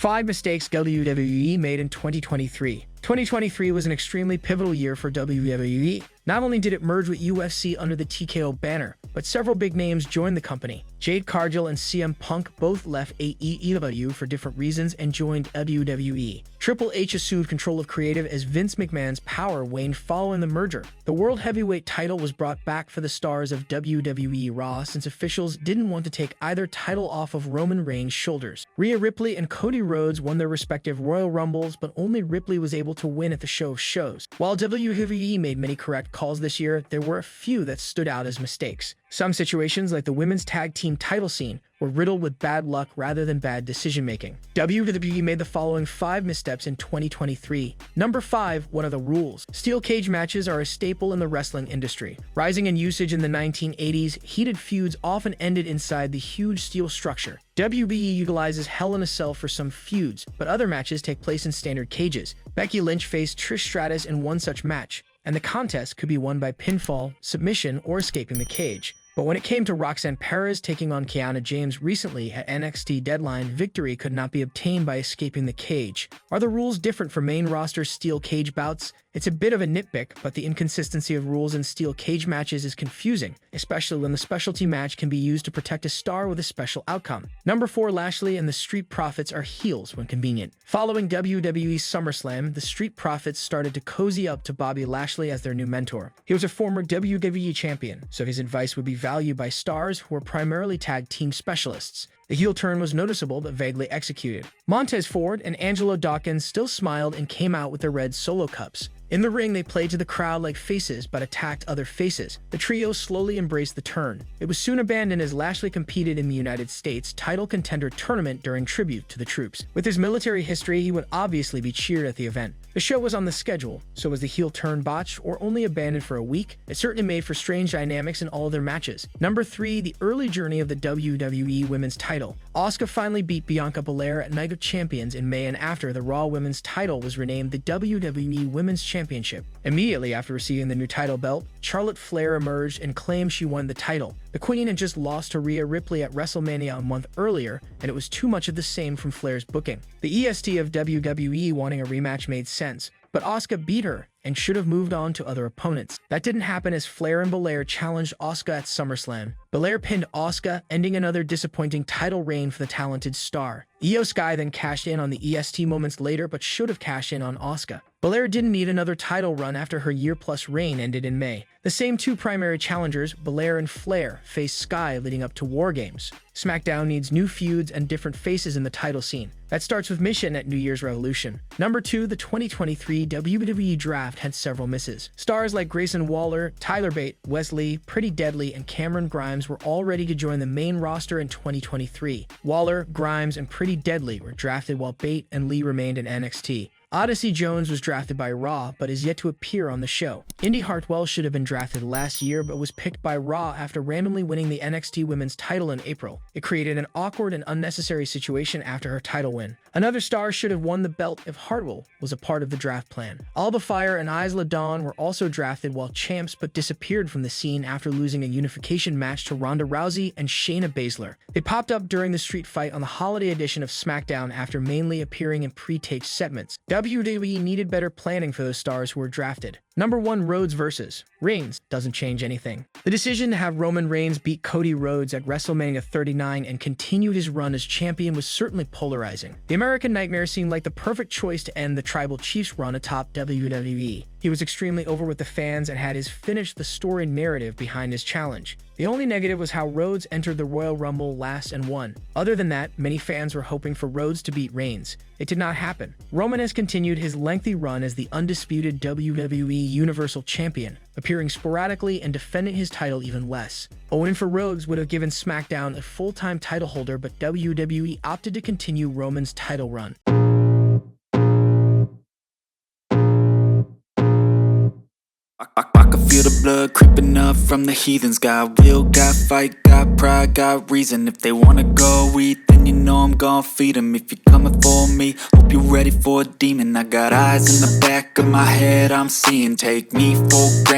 5 mistakes WWE made in 2023. 2023 was an extremely pivotal year for WWE. Not only did it merge with UFC under the TKO banner, but several big names joined the company. Jade Cargill and CM Punk both left AEW for different reasons and joined WWE. Triple H assumed control of creative as Vince McMahon's power waned following the merger. The World Heavyweight title was brought back for the stars of WWE Raw since officials didn't want to take either title off of Roman Reigns' shoulders. Rhea Ripley and Cody Rhodes won their respective Royal Rumbles, but only Ripley was able to win at the show of shows. While WWE made many correct calls this year, there were a few that stood out as mistakes. Some situations, like the women's tag team title scene, were riddled with bad luck rather than bad decision-making. WWE made the following 5 missteps in 2023. Number 5. What are the rules? Steel cage matches are a staple in the wrestling industry. Rising in usage in the 1980s, heated feuds often ended inside the huge steel structure. WWE utilizes Hell in a Cell for some feuds, but other matches take place in standard cages. Becky Lynch faced Trish Stratus in one such match, and the contest could be won by pinfall, submission, or escaping the cage. But when it came to Roxanne Perez taking on Kiana James recently at NXT Deadline, victory could not be obtained by escaping the cage. Are the rules different for main roster steel cage bouts? It's a bit of a nitpick, but the inconsistency of rules in steel cage matches is confusing, especially when the specialty match can be used to protect a star with a special outcome. Number 4. Lashley and the Street Profits are heels when convenient. Following WWE's SummerSlam, the Street Profits started to cozy up to Bobby Lashley as their new mentor. He was a former WWE champion, so his advice would be valued by stars who were primarily tag team specialists. The heel turn was noticeable but vaguely executed. Montez Ford and Angelo Dawkins still smiled and came out with their red solo cups. In the ring, they played to the crowd like faces but attacked other faces. The trio slowly embraced the turn. It was soon abandoned as Lashley competed in the United States title contender tournament during tribute to the troops. With his military history, he would obviously be cheered at the event. The show was on the schedule, so was the heel turn botched or only abandoned for a week? It certainly made for strange dynamics in all of their matches. Number 3. The early journey of the WWE Women's title. Asuka finally beat Bianca Belair at Night of Champions in May, and after, the Raw Women's title was renamed the WWE Women's Championship. Immediately after receiving the new title belt, Charlotte Flair emerged and claimed she won the title. The Queen had just lost to Rhea Ripley at WrestleMania a month earlier, and it was too much of the same from Flair's booking. The EST of WWE wanting a rematch made sense, but Asuka beat her and should have moved on to other opponents. That didn't happen as Flair and Belair challenged Asuka at SummerSlam. Belair pinned Asuka, ending another disappointing title reign for the talented star. Io Sky then cashed in on the EST moments later but should have cashed in on Asuka. Belair didn't need another title run after her year-plus reign ended in May. The same 2 primary challengers, Belair and Flair, faced Sky leading up to War Games. SmackDown needs new feuds and different faces in the title scene. That starts with Mission at New Year's Revolution. Number 2. The 2023 WWE Draft had several misses. Stars like Grayson Waller, Tyler Bate, Wesley, Pretty Deadly, and Cameron Grimes were all ready to join the main roster in 2023. Waller, Grimes, and Pretty Deadly were drafted while Bate and Lee remained in NXT. Odyssey Jones was drafted by Raw, but is yet to appear on the show. Indy Hartwell should have been drafted last year, but was picked by Raw after randomly winning the NXT Women's title in April. It created an awkward and unnecessary situation after her title win. Another star should have won the belt if Hartwell was a part of the draft plan. Alba Fire and Isla Dawn were also drafted while champs, but disappeared from the scene after losing a unification match to Ronda Rousey and Shayna Baszler. They popped up during the street fight on the holiday edition of SmackDown after mainly appearing in pre-taped segments. WWE needed better planning for those stars who were drafted. Number 1. Rhodes versus Reigns doesn't change anything. The decision to have Roman Reigns beat Cody Rhodes at WrestleMania 39 and continue his run as champion was certainly polarizing. The American Nightmare seemed like the perfect choice to end the Tribal Chief's run atop WWE. He was extremely over with the fans and had his finish the story narrative behind his challenge. The only negative was how Rhodes entered the Royal Rumble last and won. Other than that, many fans were hoping for Rhodes to beat Reigns. It did not happen. Roman has continued his lengthy run as the undisputed WWE Universal Champion, appearing sporadically and defending his title even less. A win for Rhodes would have given SmackDown a full-time title holder, but WWE opted to continue Roman's title run. I can feel the blood creeping up from the heathens. Got will, got fight, got pride, got reason. If they wanna go eat, then you know I'm gon' feed them. If you're coming for me, hope you're ready for a demon. I got eyes in the back of my head, I'm seeing. Take me for granted.